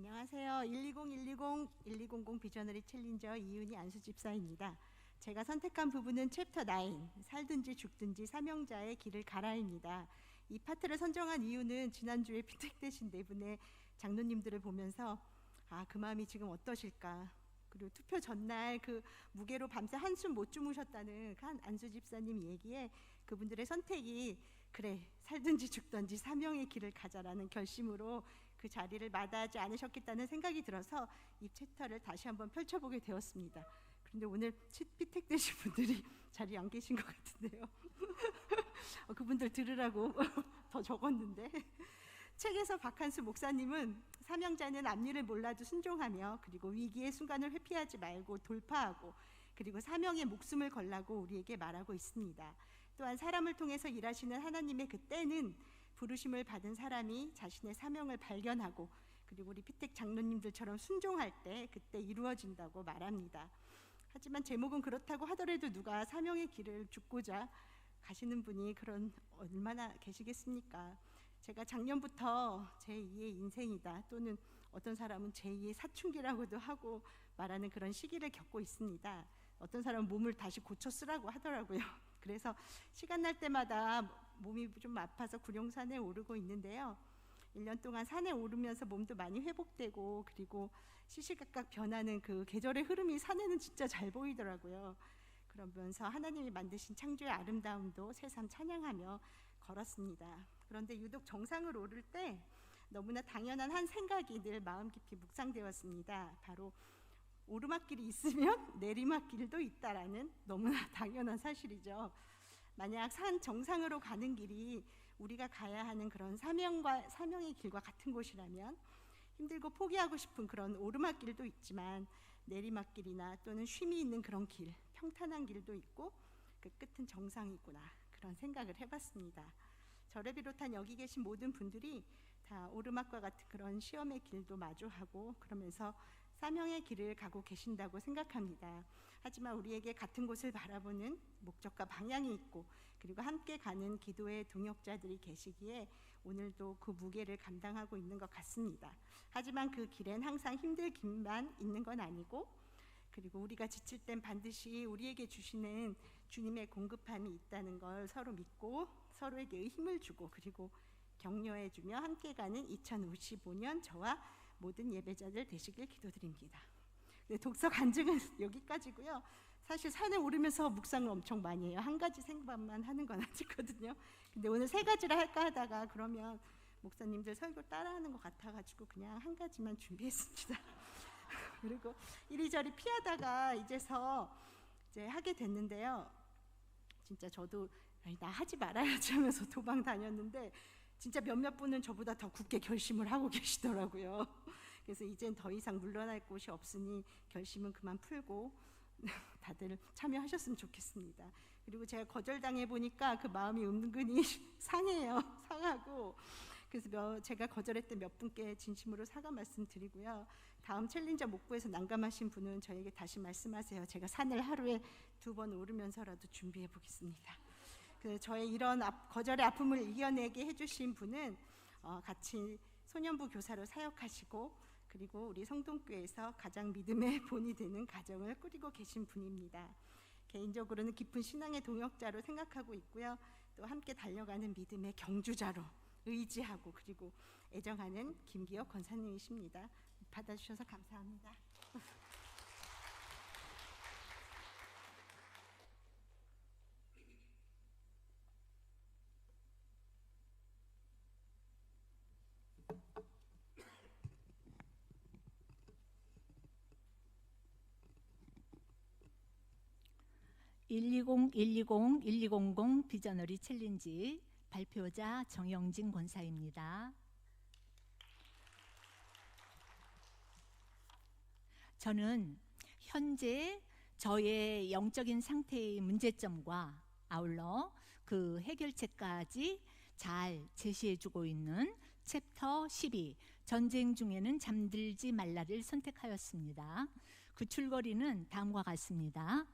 안녕하세요. 120 비저너리 챌린저 이윤희 안수집사입니다. 제가 선택한 부분은 챕터 9, 살든지 죽든지 사명자의 길을 가라입니다. 이 파트를 선정한 이유는 지난주에 피택되신 네 분의 장로님들을 보면서 그 마음이 지금 어떠실까, 그리고 투표 전날 그 무게로 밤새 한숨 못 주무셨다는 한 안수집사님 얘기에 그분들의 선택이 그래 살든지 죽든지 사명의 길을 가자라는 결심으로 그 자리를 마다하지 않으셨겠다는 생각이 들어서 이 챕터를 다시 한번 펼쳐보게 되었습니다. 그런데 오늘 피택되신 분들이 자리에 안 계신 것 같은데요. 그분들 들으라고 더 적었는데, 책에서 박한수 목사님은 사명자는 앞일을 몰라도 순종하며, 그리고 위기의 순간을 회피하지 말고 돌파하고, 그리고 사명에 목숨을 걸라고 우리에게 말하고 있습니다. 또한 사람을 통해서 일하시는 하나님의 그 때는 부르심을 받은 사람이 자신의 사명을 발견하고, 그리고 우리 피택 장로님들처럼 순종할 때 그때 이루어진다고 말합니다. 하지만 제목은 그렇다고 하더라도 누가 사명의 길을 죽고자 가시는 분이 얼마나 계시겠습니까? 제가 작년부터 제2의 인생이다, 또는 어떤 사람은 제2의 사춘기라고도 하고 말하는 그런 시기를 겪고 있습니다. 어떤 사람은 몸을 다시 고쳐 쓰라고 하더라고요. 그래서 시간 날 때마다 몸이 좀 아파서 구룡산에 오르고 있는데요. 1년 동안 산에 오르면서 몸도 많이 회복되고, 그리고 시시각각 변하는 그 계절의 흐름이 산에는 진짜 잘 보이더라고요. 그러면서 하나님이 만드신 창조의 아름다움도 새삼 찬양하며 걸었습니다. 그런데 유독 정상을 오를 때 너무나 당연한 한 생각이 늘 마음 깊이 묵상되었습니다. 바로 오르막길이 있으면 내리막길도 있다라는 너무나 당연한 사실이죠. 만약 산 정상으로 가는 길이 우리가 가야 하는 그런 사명의 길과 같은 곳이라면 힘들고 포기하고 싶은 그런 오르막길도 있지만, 내리막길이나 또는 쉼이 있는 그런 길, 평탄한 길도 있고 그 끝은 정상이구나, 그런 생각을 해봤습니다. 저를 비롯한 여기 계신 모든 분들이 다 오르막과 같은 그런 시험의 길도 마주하고 그러면서 사명의 길을 가고 계신다고 생각합니다. 하지만 우리에게 같은 곳을 바라보는 목적과 방향이 있고, 그리고 함께 가는 기도의 동역자들이 계시기에 오늘도 그 무게를 감당하고 있는 것 같습니다. 하지만 그 길엔 항상 힘들기만 있는 건 아니고, 그리고 우리가 지칠 땐 반드시 우리에게 주시는 주님의 공급함이 있다는 걸 서로 믿고 서로에게 힘을 주고, 그리고 격려해주며 함께 가는 2055년 저와 모든 예배자들 되시길 기도드립니다. 독서 간증은 여기까지고요. 사실 산에 오르면서 묵상을 엄청 많이 해요. 한 가지 생각만 하는 건 아니거든요. 근데 오늘 세 가지를 할까 하다가 그러면 목사님들 설교 따라하는 것 같아가지고 그냥 한 가지만 준비했습니다. 그리고 이리저리 피하다가 이제서 하게 됐는데요. 진짜 저도 나 하지 말아야지 하면서 도망 다녔는데 진짜 몇몇 분은 저보다 더 굳게 결심을 하고 계시더라고요. 그래서 이젠 더 이상 물러날 곳이 없으니 결심은 그만 풀고 다들 참여하셨으면 좋겠습니다. 그리고 제가 거절당해 보니까 그 마음이 은근히 상해요. 상하고, 그래서 제가 거절했던 몇 분께 진심으로 사과 말씀드리고요. 다음 챌린저 목부에서 난감하신 분은 저에게 다시 말씀하세요. 제가 산을 하루에 2번 오르면서라도 준비해 보겠습니다. 저의 이런 거절의 아픔을 이겨내게 해주신 분은 같이 소년부 교사로 사역하시고, 그리고 우리 성동교회에서 가장 믿음의 본이 되는 가정을 꾸리고 계신 분입니다. 개인적으로는 깊은 신앙의 동역자로 생각하고 있고요. 또 함께 달려가는 믿음의 경주자로 의지하고 그리고 애정하는 김기혁 권사님이십니다. 받아주셔서 감사합니다. 120 비저너리 챌린지 발표자 정영진 권사입니다. 저는 현재 저의 영적인 상태의 문제점과 아울러 그 해결책까지 잘 제시해주고 있는 챕터 12 전쟁 중에는 잠들지 말라를 선택하였습니다. 그 줄거리는 다음과 같습니다.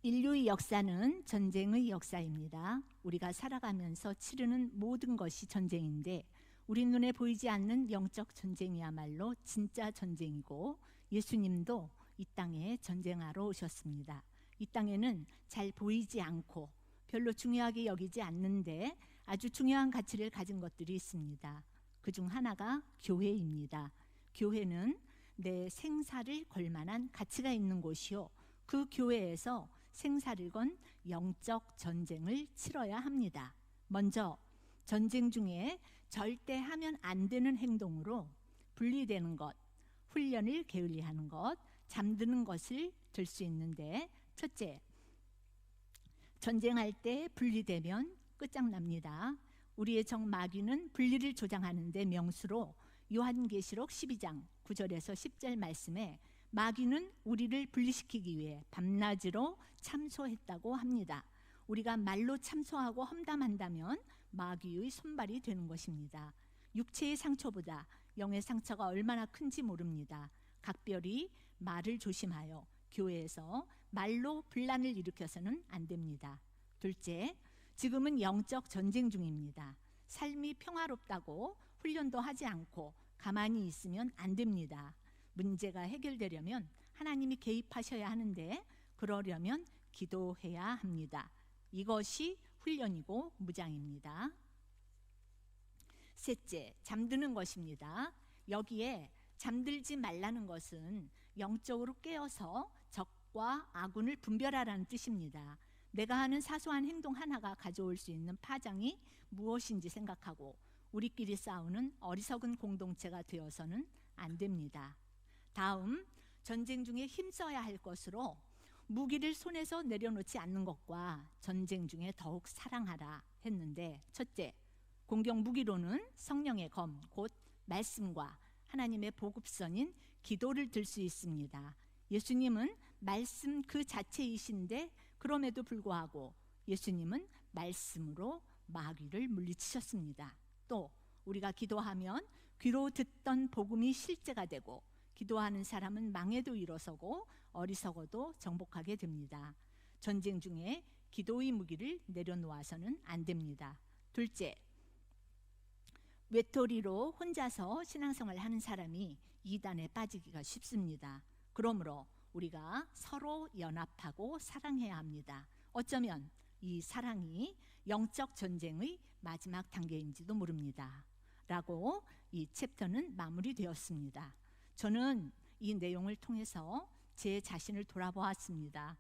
인류의 역사는 전쟁의 역사입니다. 우리가 살아가면서 치르는 모든 것이 전쟁인데 우리 눈에 보이지 않는 영적 전쟁이야말로 진짜 전쟁이고 예수님도 이 땅에 전쟁하러 오셨습니다. 이 땅에는 잘 보이지 않고 별로 중요하게 여기지 않는데 아주 중요한 가치를 가진 것들이 있습니다. 그중 하나가 교회입니다. 교회는 내 생사를 걸 만한 가치가 있는 곳이요, 그 교회에서 생사를 건 영적 전쟁을 치러야 합니다. 먼저 전쟁 중에 절대 하면 안 되는 행동으로 분리되는 것, 훈련을 게을리하는 것, 잠드는 것을 들 수 있는데, 첫째, 전쟁할 때 분리되면 끝장납니다. 우리의 적 마귀는 분리를 조장하는 데 명수로 요한계시록 12장 9절에서 10절 말씀에 마귀는 우리를 분리시키기 위해 밤낮으로 참소했다고 합니다. 우리가 말로 참소하고 험담한다면 마귀의 손발이 되는 것입니다. 육체의 상처보다 영의 상처가 얼마나 큰지 모릅니다. 각별히 말을 조심하여 교회에서 말로 분란을 일으켜서는 안 됩니다. 둘째, 지금은 영적 전쟁 중입니다. 삶이 평화롭다고 훈련도 하지 않고 가만히 있으면 안 됩니다. 문제가 해결되려면 하나님이 개입하셔야 하는데, 그러려면 기도해야 합니다. 이것이 훈련이고 무장입니다. 셋째, 잠드는 것입니다. 여기에 잠들지 말라는 것은 영적으로 깨어서 적과 아군을 분별하라는 뜻입니다. 내가 하는 사소한 행동 하나가 가져올 수 있는 파장이 무엇인지 생각하고 우리끼리 싸우는 어리석은 공동체가 되어서는 안 됩니다. 다음, 전쟁 중에 힘써야 할 것으로 무기를 손에서 내려놓지 않는 것과 전쟁 중에 더욱 사랑하라 했는데, 첫째, 공격 무기로는 성령의 검, 곧 말씀과 하나님의 보급선인 기도를 들 수 있습니다. 예수님은 말씀 그 자체이신데 그럼에도 불구하고 예수님은 말씀으로 마귀를 물리치셨습니다. 또 우리가 기도하면 귀로 듣던 복음이 실제가 되고 기도하는 사람은 망해도 일어서고 어리석어도 정복하게 됩니다. 전쟁 중에 기도의 무기를 내려놓아서는 안 됩니다. 둘째, 외톨이로 혼자서 신앙생활을 하는 사람이 이단에 빠지기가 쉽습니다. 그러므로 우리가 서로 연합하고 사랑해야 합니다. 어쩌면 이 사랑이 영적 전쟁의 마지막 단계인지도 모릅니다. 라고 이 챕터는 마무리되었습니다. 저는 이 내용을 통해서 제 자신을 돌아보았습니다.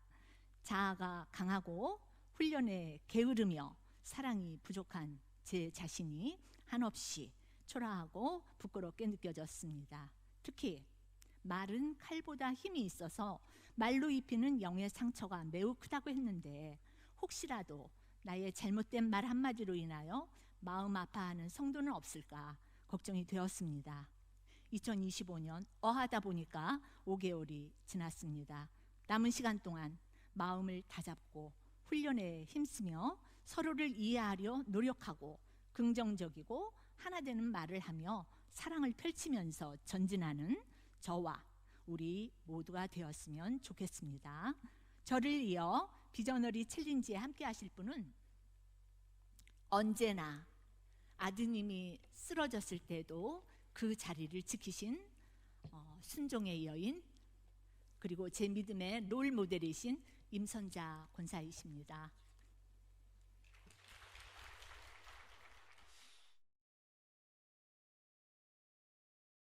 자아가 강하고 훈련에 게으르며 사랑이 부족한 제 자신이 한없이 초라하고 부끄럽게 느껴졌습니다. 특히 말은 칼보다 힘이 있어서 말로 입히는 영의 상처가 매우 크다고 했는데, 혹시라도 나의 잘못된 말 한마디로 인하여 마음 아파하는 성도는 없을까 걱정이 되었습니다. 2025년 어하다 보니까 5개월이 지났습니다. 남은 시간 동안 마음을 다잡고 훈련에 힘쓰며 서로를 이해하려 노력하고 긍정적이고 하나 되는 말을 하며 사랑을 펼치면서 전진하는 저와 우리 모두가 되었으면 좋겠습니다. 저를 이어 비저너리 챌린지에 함께 하실 분은 언제나 아드님이 쓰러졌을 때도 그 자리를 지키신 순종의 여인, 그리고 제 믿음의 롤 모델이신 임선자 권사이십니다.